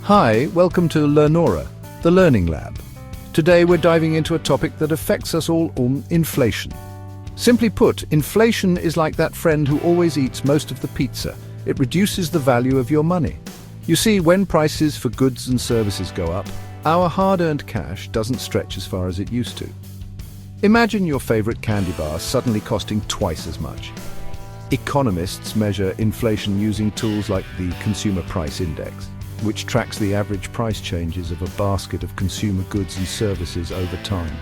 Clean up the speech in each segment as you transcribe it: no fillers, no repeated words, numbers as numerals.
Hi, welcome to Learnora, the Learning Lab. Today we're diving into a topic that affects us all, inflation. Simply put, inflation is like that friend who always eats most of the pizza. It reduces the value of your money. You see, when prices for goods and services go up, our hard-earned cash doesn't stretch as far as it used to. Imagine your favorite candy bar suddenly costing twice as much. Economists measure inflation using tools like the Consumer Price Index, which tracks the average price changes of a basket of consumer goods and services over time.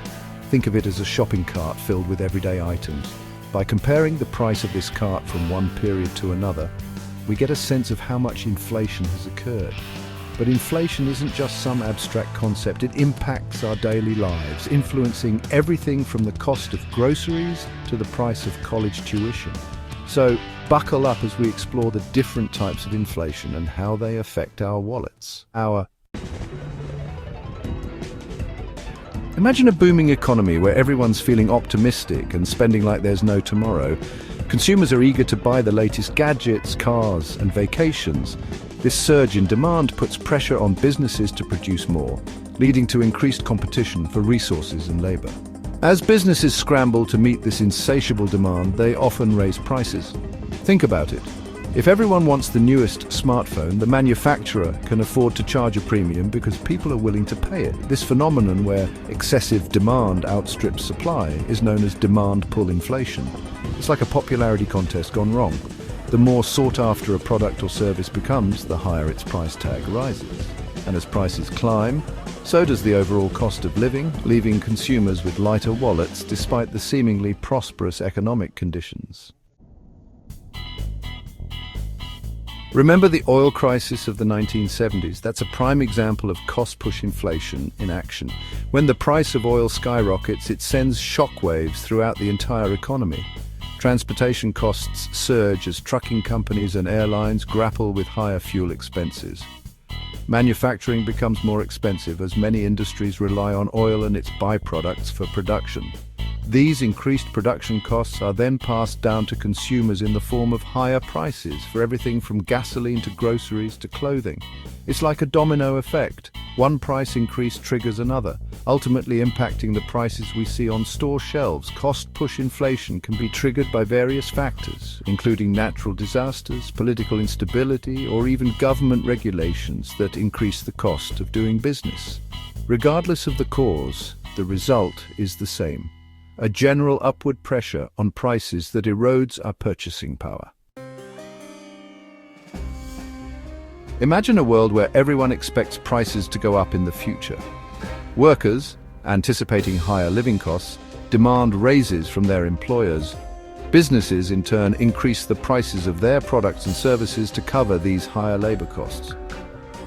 Think of it as a shopping cart filled with everyday items. By comparing the price of this cart from one period to another, we get a sense of how much inflation has occurred. But inflation isn't just some abstract concept, it impacts our daily lives, influencing everything from the cost of groceries to the price of college tuition. So, buckle up as we explore the different types of inflation and how they affect our wallets. Imagine a booming economy where everyone's feeling optimistic and spending like there's no tomorrow. Consumers are eager to buy the latest gadgets, cars, and vacations. This surge in demand puts pressure on businesses to produce more, leading to increased competition for resources and labor. As businesses scramble to meet this insatiable demand, they often raise prices. Think about it. If everyone wants the newest smartphone, the manufacturer can afford to charge a premium because people are willing to pay it. This phenomenon where excessive demand outstrips supply is known as demand pull inflation. It's like a popularity contest gone wrong. The more sought after a product or service becomes, the higher its price tag rises. And as prices climb, so does the overall cost of living, leaving consumers with lighter wallets despite the seemingly prosperous economic conditions. Remember the oil crisis of the 1970s? That's a prime example of cost-push inflation in action. When the price of oil skyrockets, it sends shockwaves throughout the entire economy. Transportation costs surge as trucking companies and airlines grapple with higher fuel expenses. Manufacturing becomes more expensive as many industries rely on oil and its byproducts for production. These increased production costs are then passed down to consumers in the form of higher prices for everything from gasoline to groceries to clothing. It's like a domino effect. One price increase triggers another, ultimately impacting the prices we see on store shelves. Cost-push inflation can be triggered by various factors, including natural disasters, political instability, or even government regulations that increase the cost of doing business. Regardless of the cause, the result is the same: a general upward pressure on prices that erodes our purchasing power. Imagine a world where everyone expects prices to go up in the future. Workers, anticipating higher living costs, demand raises from their employers. Businesses, in turn, increase the prices of their products and services to cover these higher labor costs.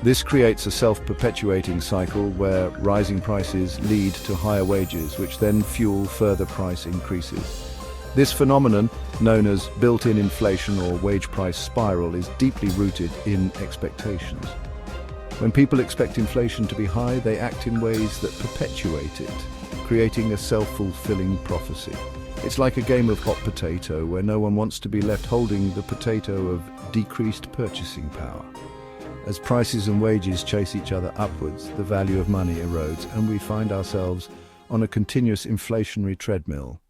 This creates a self-perpetuating cycle where rising prices lead to higher wages, which then fuel further price increases. This phenomenon, known as built-in inflation or wage price spiral, is deeply rooted in expectations. When people expect inflation to be high, they act in ways that perpetuate it, creating a self-fulfilling prophecy. It's like a game of hot potato where no one wants to be left holding the potato of decreased purchasing power. As prices and wages chase each other upwards, the value of money erodes, and we find ourselves on a continuous inflationary treadmill.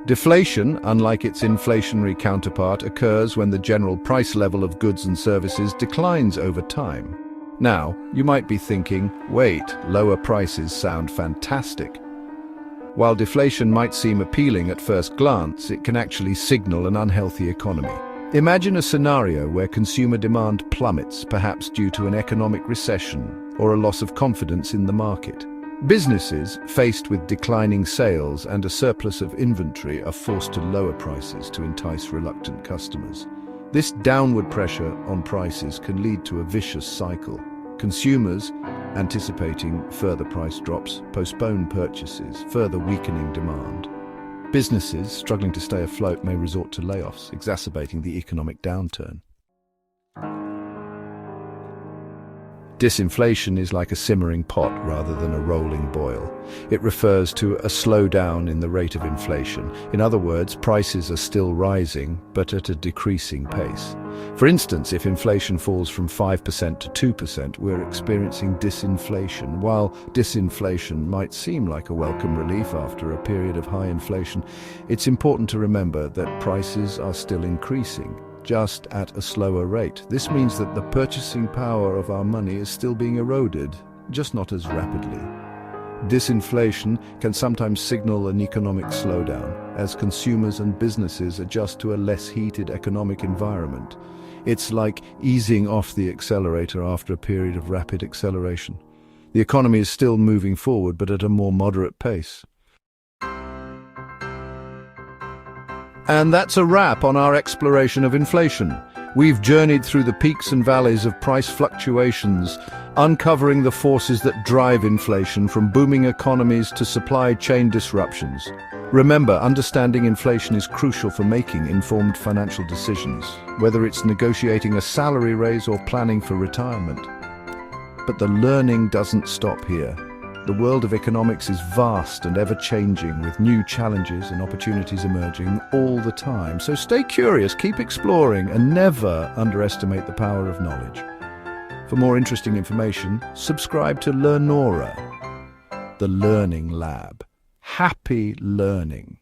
Deflation, unlike its inflationary counterpart, occurs when the general price level of goods and services declines over time. Now, you might be thinking, wait, lower prices sound fantastic. While deflation might seem appealing at first glance, it can actually signal an unhealthy economy. Imagine a scenario where consumer demand plummets, perhaps due to an economic recession or a loss of confidence in the market. Businesses, faced with declining sales and a surplus of inventory, are forced to lower prices to entice reluctant customers. This downward pressure on prices can lead to a vicious cycle. Consumers, anticipating further price drops, postpone purchases, further weakening demand. Businesses, struggling to stay afloat, may resort to layoffs, exacerbating the economic downturn. Disinflation is like a simmering pot rather than a rolling boil. It refers to a slowdown in the rate of inflation. In other words, prices are still rising, but at a decreasing pace. For instance, if inflation falls from 5% to 2%, we're experiencing disinflation. While disinflation might seem like a welcome relief after a period of high inflation, it's important to remember that prices are still increasing, just at a slower rate. This means that the purchasing power of our money is still being eroded, just not as rapidly. Disinflation can sometimes signal an economic slowdown, as consumers and businesses adjust to a less heated economic environment. It's like easing off the accelerator after a period of rapid acceleration. The economy is still moving forward, but at a more moderate pace. And that's a wrap on our exploration of inflation. We've journeyed through the peaks and valleys of price fluctuations, uncovering the forces that drive inflation, from booming economies to supply chain disruptions. Remember, understanding inflation is crucial for making informed financial decisions, whether it's negotiating a salary raise or planning for retirement. But the learning doesn't stop here. The world of economics is vast and ever-changing, with new challenges and opportunities emerging all the time. So stay curious, keep exploring, and never underestimate the power of knowledge. For more interesting information, subscribe to Learnora, the Learning Lab. Happy learning!